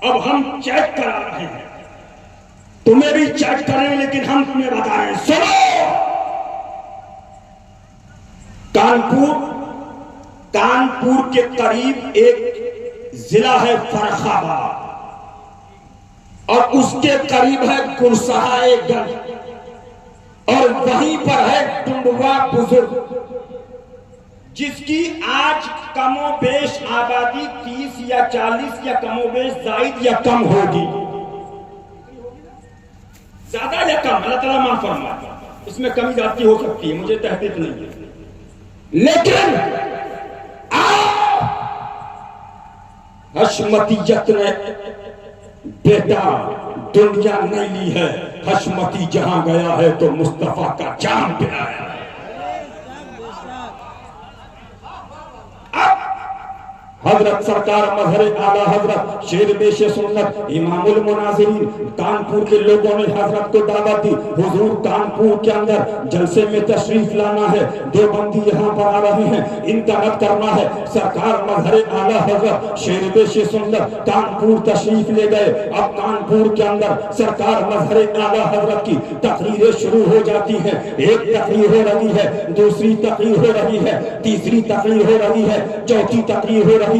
अब हम चेक करा रहे हैं, तुम्हें भी चेक करें, लेकिन हम तुम्हें बता रहे हैं, सुनो। कानपुर के करीब एक जिला है फर्रुखाबाद, और उसके करीब है गुरसहाएगंज, और वहीं पर है टुंडवा बुजुर्ग, जिसकी आज कमोबेश आबादी 30 या 40 या कमोबेश जायद या कम होगी, ज्यादा या कम अल्लाह ताला माफ फरमाए, इसमें कमी जाती हो सकती है, मुझे तहकीक नहीं है। लेकिन हशमतीयत ने बेटा दुनिया नहीं ली है, हशमती जहां गया है तो मुस्तफा का जाम पिलाया है। हजरत सरकार मजहर आला हजरत शेर बेश सुन्नत इमामुल मुनाजिरीन कानपुर के लोगों ने हजरत को दावत दी, हुजूर कानपुर के अंदर जलसे में तशरीफ लाना है, दो बंदी यहाँ पर आ रहे हैं, इनका रद्द करना है। सरकार मजहर आला हजरत शेर बेश सुन्नत कानपुर तशरीफ ले गए। अब कानपुर के अंदर सरकार मजहर आला हजरत की तकरीरें शुरू हो जाती हैं। एक तकरीर हो रही है, दूसरी तकरीर हो रही है, तीसरी तकरीर हो रही है, चौथी तकरीर हो रही है।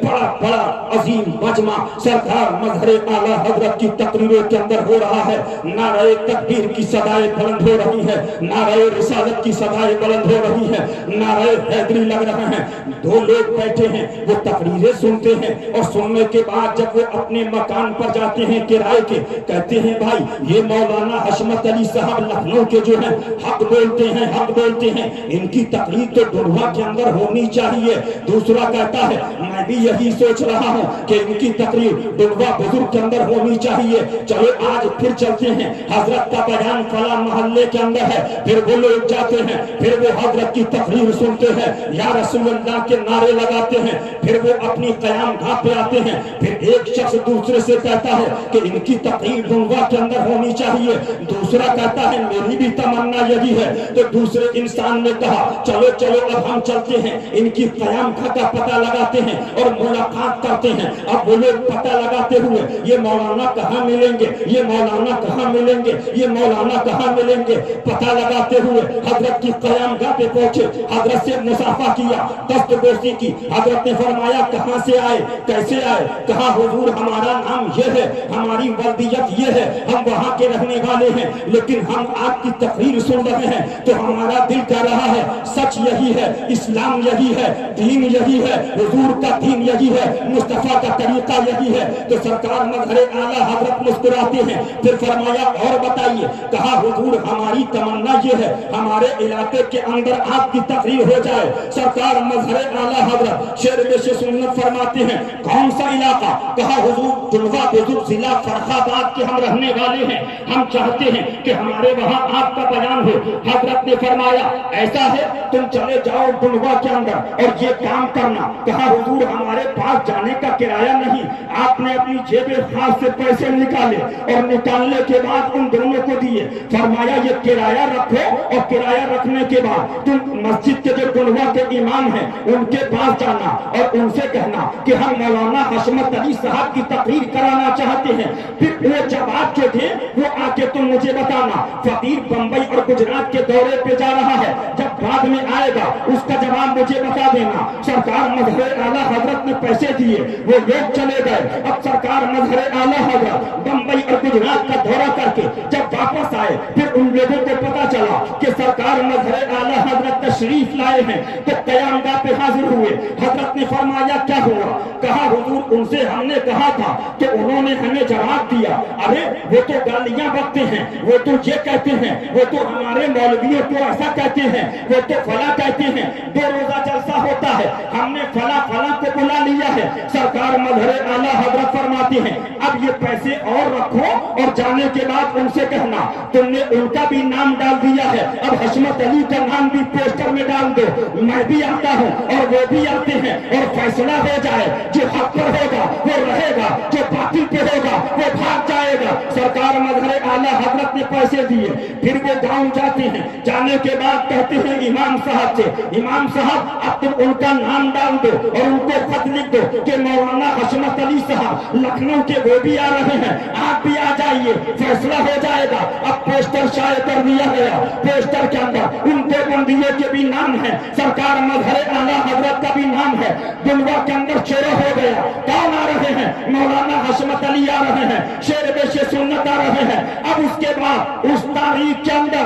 बड़ा बड़ा अजीम मजमा सरकार मजहर आला हजरत की तकरीरों के अंदर हो रहा है। नारे तकबीर की सदाएं बुलंद हो रही है, नारे रिसालत की सदाएं बुलंद हो रही है, नारे हैदरी लग रहे हैं। दो लोग बैठे हैं, वो तकरीरें सुनते हैं, और सुनने के बाद जब वो अपने मकान पर जाते हैं किराए के, कहते हैं भाई ये मौलाना हशमत अली साहब लखनऊ के जो है हक बोलते हैं, हक बोलते हैं, इनकी तकरीर तो डुडवा के अंदर होनी चाहिए। दूसरा कहता है मैं भी यही सोच रहा हूँ कि इनकी तकरीर डुडवा बुजुर्ग के अंदर होनी चाहिए। चलो आज फिर चलते हैं, हजरत का बयान फला मोहल्ले के अंदर है, फिर वो लोग जाते हैं, फिर वो हजरत की तकरीर सुनते हैं, या रसूल अल्लाह के नारे लगाते हैं, फिर वो अपनी कयाम घाट पे आते हैं। फिर एक शख्स दूसरे से कहता है कि इनकी तकरीर डुडवा के अंदर होनी चाहिए। दूसरा कहता है मेरी भी तमन्ना यही है। तो दूसरे इंसान ने कहा चलो चलो अब हम चलते हैं, इनकी कयाम घाट का पता लगाते हैं और मुलाकात करते हैं। अब वो लोग पता लगाते हुए ये मौलाना कहाँ मिलेंगे, ये मौलाना कहाँ मिलेंगे, ये मौलाना कहाँ मिलेंगे, पता लगाते हुए हजरत की कयामगाह पे पहुंचे। हजरत से मुसाफा किया, दस्तगोशी की। हजरत ने फरमाया कहाँ से आए, कैसे आए? कहा हुजूर हमारा नाम ये है, हमारी वल्दियत ये है, हम वहाँ के रहने वाले हैं, लेकिन हम आपकी तकरीर सुन रहे हैं तो हमारा दिल कह रहा है सच यही है, इस्लाम यही है, दीन यही है, हुजूर का दीन यही है, मुस्तफा का तरीका यही है। तो सरकार मजहर आला हजरत मुस्कुराते हैं, फिर फरमाया और बताइए? कहा हुजूर हमारी तमन्ना ये है हमारे इलाके के अंदर आपकी तकरीर हो जाए। सरकार मजहर आला हजरत शेर बेश सुन्नत फरमाते हैं कौन सा इलाका? कहा हुजूर टुंडवा बुजुर्ग जिला फर्रुखाबाद के हम रहने वाले हैं, हम चाहते हैं कि हमारे वहाँ आपका बयान हो। हजरत ने फरमाया ऐसा है तुम चले जाओ टुंडवा के अंदर और ये काम करना। कहा हुजूर हमारे पास जाने का किराया नहीं। आपने अपनी जेब खास से पैसे निकाले और निकालने के बाद उन दोनों को दिए। फरमाया ये किराया रखो और किराया रखने के बाद तुम मस्जिद के जो टुंडवा के इमाम हैं उनके पास जाना और उनसे कहना कि हम मौलाना हशमत अली साहब की तकरीर कराना चाहते हैं। फिर वो जवाब जो थे वो आके तुम मुझे बताना। फकीर बंबई और गुजरात के दौरे पे जा रहा है, जब बाद में आएगा उसका जवाब मुझे बता देना। सरकार मजहर आला हजरत ने पैसे दिए, वो लोग चले गए। अब सरकार मजहर आला हजरत बंबई और गुजरात का दौरा करके जब वापस आए, फिर उन लोगों को पता चला कि सरकार मजहर आला हजरत तशरीफ लाए हैं, तो कयामगाह पे हाजिर हुए। हजरत ने फरमाया क्या हुआ? कहा हुजूर उनसे हमने कहा था कि उन्होंने हमें जवाब दिया अरे वो तो गालियां बकते हैं, वो तो ये कहते हैं, वो तो हमारे मौलवियों को ऐसा कहते हैं, वो तो फला कहते हैं। 2 रोजा जलसा होता है, हमने फला फला को बुला लिया है। सरकार मजहर आला हजरत फरमाते हैं अब ये पैसे और रखो और जाने के बाद उनसे कहना तुमने उनका भी नाम डाल दिया है, अब हशमत अली का नाम भी पोस्टर में डाल दो। मैं भी आता हूँ और वो भी आते हैं और फैसला हो जाए, जो हक पर होगा वो रहेगा, जो बातिल पे होगा वो भाग जाएगा। सरकार मजहर आला हजरत ने पैसे दिए, फिर वो गांव जाते हैं। जाने के बाद कहते हैं इमाम साहब से इमाम साहब अब तुम उनका नाम डाल दो और उनको खत लिख दो कि मौलाना हशमत अली साहब लखनऊ के वो भी आ रहे हैं, आप भी आ जाइए, फैसला हो जाएगा। अब पोस्टर शाये कर दिया गया, पोस्टर के अंदर उन देवबंदियों के भी नाम है, सरकार मजहर आला हजरत का भी नाम है। दुलवा के अंदर चोरा हो गया, कौन आ रहे हैं? मौलाना हशमत अली आ रहे हैं, शेर बेशे सुन्नत आ रहे हैं। अब उसके बाद उस तारीख के अंदर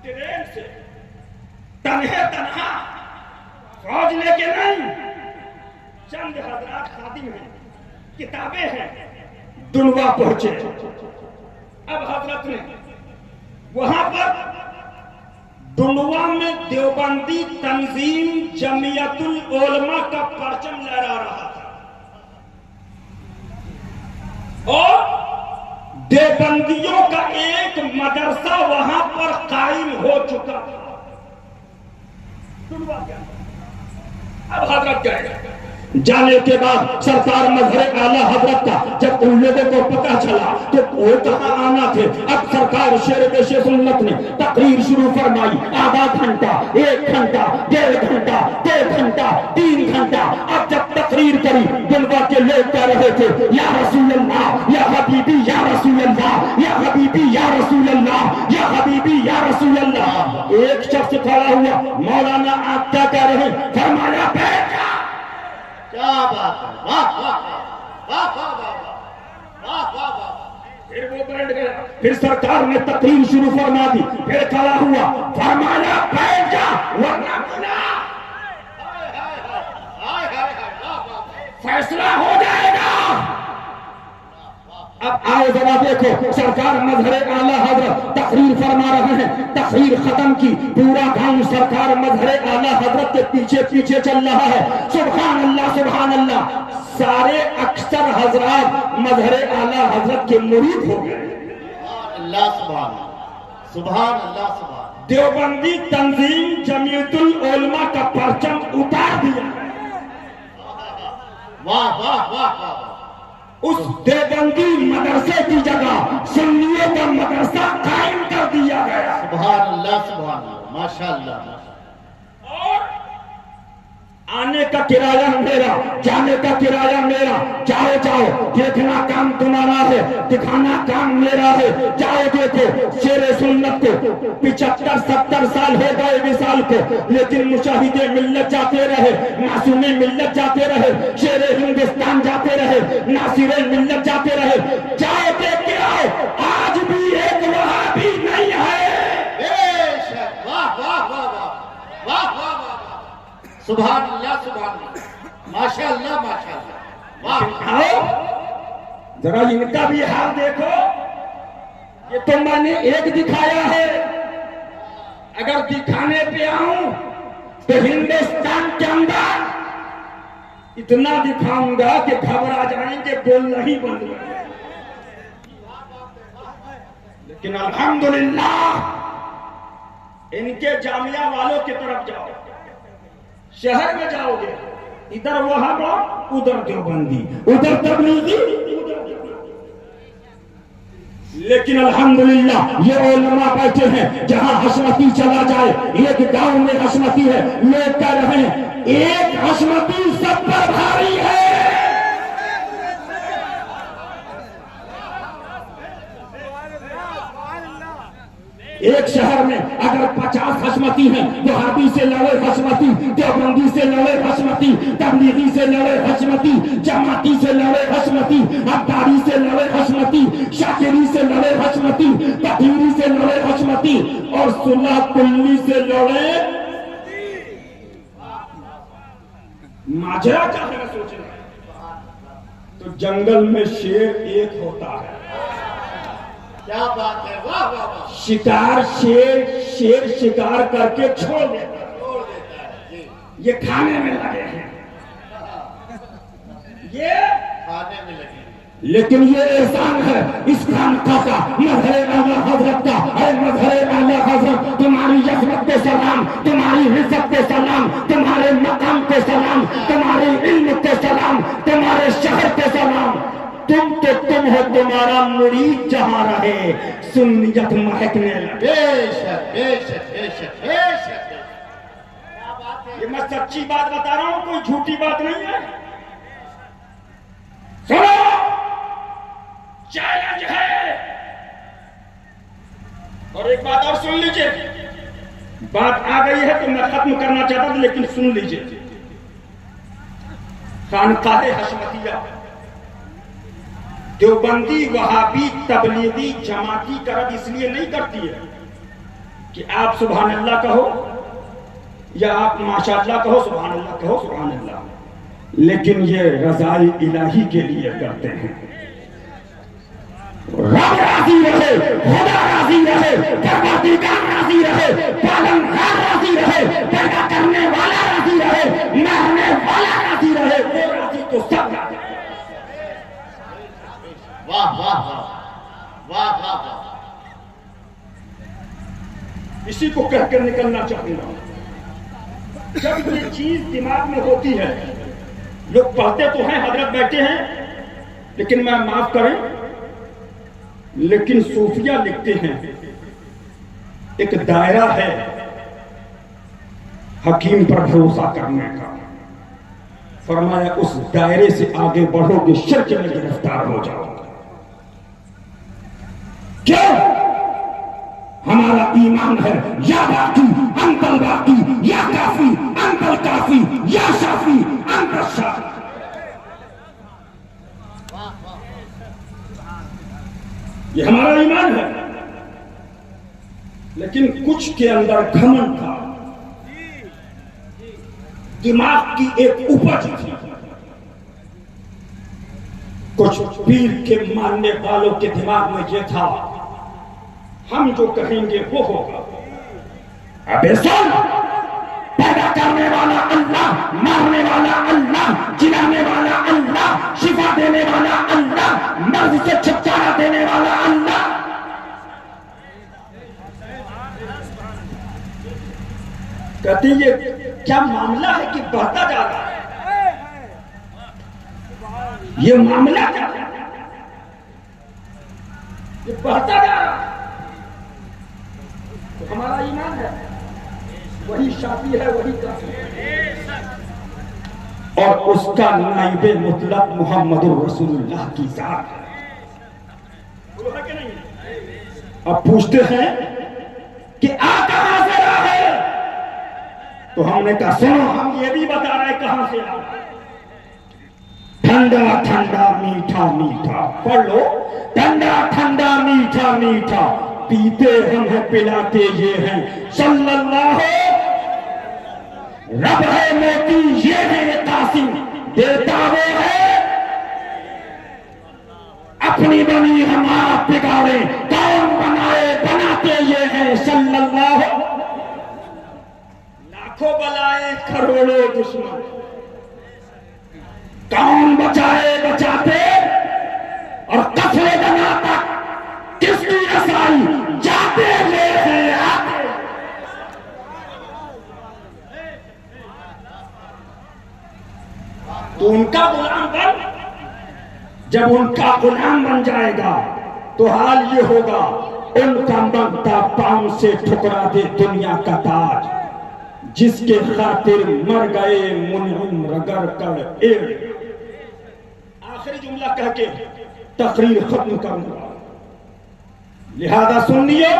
ट्रेन से तन्हा फौज लेके नहीं, चंद हजरात खादिम हैं, किताबें हैं, दुलवा पहुंचे। अब हजरत ने वहां पर दुलवा में देवबंदी तंजीम जमियतुल उलमा का परचम लहरा रहा था और देवबंदियों का एक मदरसा वहां पर कायम हो चुका था। अब हजरत गए, जाने के बाद सरकार मजहर आला हजरत का जब उन लोगों को पता चला तो वो कहां आना थे। अब सरकार शेर बेशे सुन्नत ने तकरीर शुरू फरमाई, आधा घंटा, 1 घंटा, 1.5 घंटा, 2 घंटा, 3 घंटा। अब जब तकरीर करी, दुलवा के लोग कह रहे थे या रसूल अल्लाह, या हबीबी, या रसूल अल्लाह, या हबीबी, या रसूल अल्लाह, या हबीबी, या रसूल अल्लाह। एक शख्स खड़ा हुआ, मौलाना आप क्या कह रहे हैं? फरमाया बेटा। क्या बात है, वाह वाह वाह वाह वाह वाह वाह। फिर वो बैठ गया, फिर सरकार ने तकरीर शुरू फरमा दी, फिर खड़ा हुआ, फरमाया बैठ जा वरना बुला, फैसला हो जाएगा। अब आओ जरा देखो, सरकार मजहर आला हजरत तकरीर फरमा रहे हैं, तकरीर खत्म की, पूरा गांव सरकार मजहर आला हजरत के पीछे पीछे चल रहा है। सुभान अल्लाह सुभान अल्लाह। सारे अक्सर हजरात मजहर आला हजरत के मुरीद हो गए। अल्लाह सुभान सुभान अल्लाह सुभान। देवबंदी तंजीम जमियतुल उलमा का परचम उतार दिया। वाह वाह वाह वाह। उस देवबंदी मदरसे की जगह सुन्नियों का मदरसा कायम कर दिया गया। सुभान अल्लाह सुभान अल्लाह, माशाअल्लाह। और आने का किराया मेरा, जाने का किराया मेरा। जाओ जाओ, देखना काम तुम्हारा है, दिखाना काम मेरा है। जाओ देखो, शेरे सुन्नत को 75-70 साल हो गए विशाल को, लेकिन मुशाहिदे मिल्लत जाते रहे, मासूमे मिल्लत जाते रहे, शेरे हिंदुस्तान जाते रहे, नासिरे मिल्लत जाते रहे। जाओ देख के आओ, आज भी एक वहाबी नहीं है। बेशक, वाह वाह वाह वाह वाह वाह वाह। सुभान अल्लाह सुभान अल्लाह, माशाअल्लाह माशाअल्लाह, वाह। आओ जरा इनका भी हाल देखो, ये तो मैंने एक दिखाया है, अगर दिखाने पे आऊं तो हिंदुस्तान के अंदर इतना दिखाऊंगा कि घबरा जाएंगे, बोलना ही बंद कर देंगे। लेकिन अल्हम्दुलिल्लाह इनके जामिया वालों की तरफ जाओ, शहर में जाओगे, इधर वहाबा, उधर देवबंदी, उधर तबलीगी, लेकिन अल्हम्दुलिल्लाह ये उलमा बैठे हैं। जहां हशमती चला जाए, एक गांव में हशमती है, लोग कह रहे हैं एक हशमती सब पर भारी है। एक शहर में अगर 50 हशमती हैं, वहाबी से लड़े हशमती, देवबंदी से लड़े हशमती, तबलीगी से लड़े हशमती, जमाती से लड़े हशमती, अब्दारी से लड़े हशमती, शाकिरी से लड़े हशमती, तकरीरी से लड़े हशमती और सुलह कुल्ली से लड़े। माजरा क्या है सोचे, तो जंगल में शेर एक होता है। क्या बात है, वाह वाह वाह। शिकार शेर शिकार करके छोड़ देता है जी। ये खाने में लगे हैं, ये खाने में लगे। लेकिन ये एहसान है इस खानका का, मजहर आला हजरत का। अरे मजहर आला हजरत, तुम्हारी यज़मत को सलाम, तुम्हारी इज्जत को सलाम, तुम्हारे मकाम को सलाम, तुम्हारे इल्म को सलाम, तुम्हारे शहर को सलाम। तुम तो तुम हो, तुम्हारा मुरीद जहां रहे सुन्नियत महकने लगे। बेशक बेशक बेशक बेशक। ये मैं सच्ची बात बता रहा हूं, कोई झूठी बात नहीं है। एक बात और सुन लीजिए, बात आ गई है तो मैं खत्म करना चाहता था, लेकिन सुन लीजिए। खानकाहे हशमतिया देवबंदी वहाबी तबलीगी जमाती का रद्द इसलिए नहीं करती है कि आप सुभान अल्लाह कहो या आप माशाअल्लाह कहो, सुभान अल्लाह कहो, सुभान अल्लाह, लेकिन ये रज़ाई इलाही के लिए करते हैं। रब राजी रहे, खुदा राजी रहे, परवरदिगार राजी रहे, पालनहार राजी रहे, पैदा करने वाला राजी रहे, मारने वाला राजी रहे, वो राजी तो सब राजी। वाह वाह वाह वाह वाह वाह। इसी को कहकर निकलना चाहूंगा। जब ये चीज दिमाग में होती है, लोग पढ़ते तो हैं, हजरत बैठे हैं, लेकिन मैं माफ करें, लेकिन सूफिया लिखते हैं एक दायरा है हकीम पर भरोसा करने का। फरमाया उस दायरे से आगे बढ़ोगे शिर्क में गिरफ्तार हो जाओगे। क्यों? हमारा ईमान है या बाकी अंकल बाकी, या काफी अंकल काफी, या शाफी अंकल शाफी। ये हमारा ईमान है, लेकिन कुछ के अंदर घमंड था, दिमाग की एक उपज थी। कुछ पीर के मानने वालों के दिमाग में यह था, हम जो कहेंगे वो होगा। अबे सुन, पैदा करने वाला अल्लाह, मारने वाला अल्लाह, जिलाने वाला अल्लाह, शिफा देने वाला अल्लाह, मर्ज से छुटकारा देने वाला अल्लाह। कहते ये क्या मामला है कि बढ़ता जा रहा है? ये मामला क्या है? ये बढ़ता जा रहा है। तो हमारा ईमान है वही शाफी है, वही काफी है, और उसका नाइबे मुतलक मुहम्मदुर रसूलुल्लाह की जात है। कि नहीं? अब पूछते हैं कि आ कहां से रहा है? तो हमने कहा सुनो, हम ये भी बता रहे कहां से आ। ठंडा ठंडा मीठा मीठा, पढ़ लो, ठंडा ठंडा मीठा मीठा, पीते हम हैं पिलाते ये हैं सल्लल्लाहु, रब है मोती ये है कासिम, देता वो है, अपनी बनी हम आप बिगाड़े, कौन बनाए बनाते ये हैं सल्लल्लाहु। लाखों बलाए करोड़ों दुश्मन, कौन बचाए बचाते, और कफले बना तक किसकी रसाई, जाते ले हैं आते। तो उनका गुलाम बन, जब उनका गुलाम बन जाएगा तो हाल ये होगा, उनका मंगता पांव से ठुकरा दे दुनिया का ताज, जिसके खातिर मर गए मुनइम रगड़ कर एड़। आखिरी जुमला कह के तकरीर खत्म करूंगा, लिहाजा सुन लियो।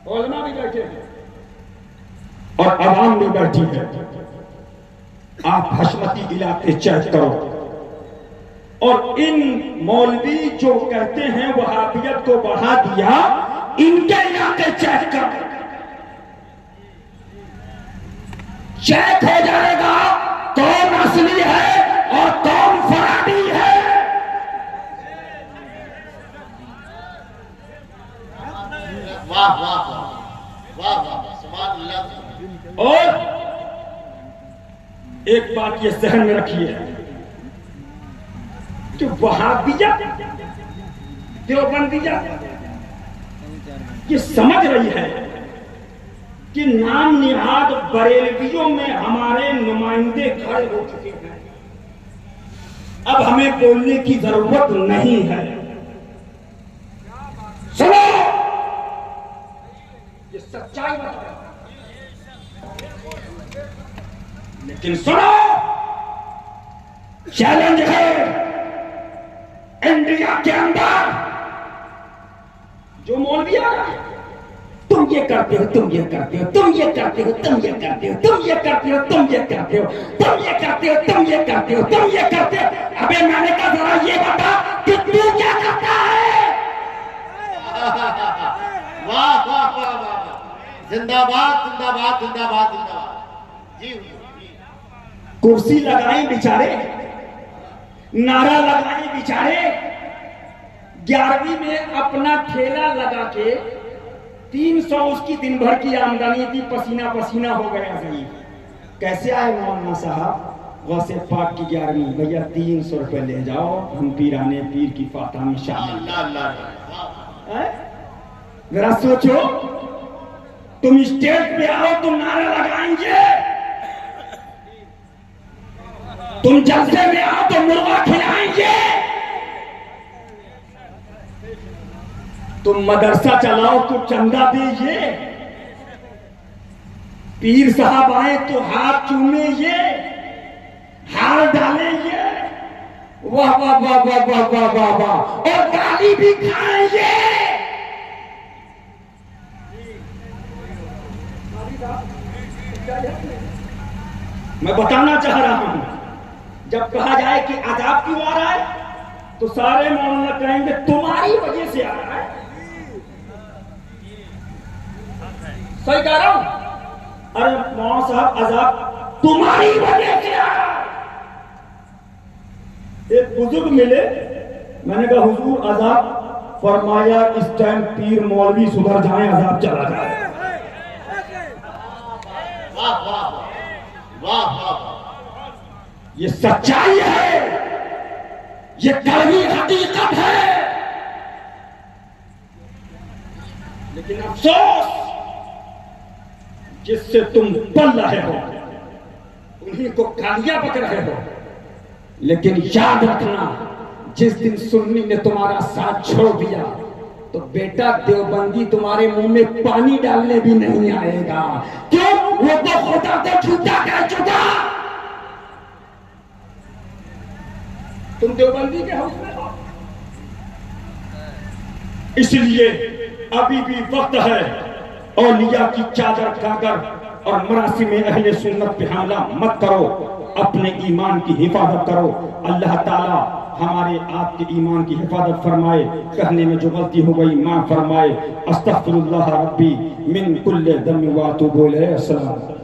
उलमा भी बैठे हैं और आवाम भी बैठी है। आप हशमती इलाके चेक करो, और इन मौलवी जो कहते हैं वहाबियत को बढ़ा दिया, इनके इलाके चेक करो, चेक हो जाएगा कौन असली है और कौन फराडी है। वाह वाह वाह वाह, सुभान अल्लाह। और एक बात ये जहन में रखिए कि वहाबियत देवबंदियत ये समझ रही है कि नाम निहाद बरेलवियों में हमारे नुमाइंदे खड़े हो चुके हैं, अब हमें बोलने की जरूरत नहीं है। सुनो, ये सच्चाई है, लेकिन सुनो, चैलेंज है इंडिया के अंदर जो मौलवी आ रहा है, ये करते हो, तुम ये करते हो, तुम ये करते हो, तुम ये करते हो, तुम ये करते हो, तुम ये करते हो, तुम ये करते हो, तुम ये करते हो, तुम ये करते हो। अबे मैंने कहा जरा ये बता कि तू क्या करता है? वाह वाह वाह वाह, जिंदाबाद जिंदाबाद जिंदाबाद जिंदाबाद। जी कुर्सी लगाई बेचारे, नारा लगाई बेचारे, 11वीं में अपना ठेला लगा के 300 उसकी दिन भर की आमदनी थी, पसीना पसीना हो गया सही। कैसे आए मौलाना साहब गौसे पाक की 11वीं? भैया 300 रुपए ले जाओ, हम पीराने पीर की फाता में शामिल। जरा सोचो, तुम स्टेज पे आओ, तुम नारा लगाएंगे, तुम जलसे में आओ तो मुर्गा खिलाएंगे, तुम मदरसा चलाओ तो चंदा दीजिए, पीर साहब आए तो हाथ चूमेंगे, हार डालेंगे, वाह वाह वाह वाह वाह वाह वाह वाह, और गाली भी खाएंगे। मैं बताना चाह रहा हूं, जब कहा जाए कि अजाब क्यों आ रहा है तो सारे मौलाना कहेंगे तुम्हारी वजह से आ रहा है। सही कह रहा हूं? अरे मौलाना साहब अजाब तुम्हारी वजह से आ रहा है। एक बुजुर्ग मिले, मैंने कहा हुजूर अजाब फरमाया इस टाइम पीर मौलवी सुधर जाए, अजाब चला जाए। वाह वाह वाह वाह, ये सच्चाई है, ये कड़वी हकीकत है। लेकिन अफसोस, जिससे तुम पल रहे हो उन्हीं को गालियां बक रहे हो। लेकिन याद रखना, जिस दिन सुन्नी ने तुम्हारा साथ छोड़ दिया तो बेटा देवबंदी तुम्हारे मुंह में पानी डालने भी नहीं आएगा। क्यों? वो तो खुदा को झूठा कह चुका। तुम देवबंदी के हाउस में हो, इसलिए अभी भी वक्त है औलिया की चादर गागर और मरासिम अहले सुन्नत पे हमला मत करो, अपने ईमान की हिफाजत करो। अल्लाह ताला हमारे आपके ईमान की हिफाजत फरमाए। कहने में जो गलती हो गई माफ फरमाए। अस्तगफिरुल्लाह रब्बी मिन कुल्ले दम व अतूबु इलैहि। अस्सलाम।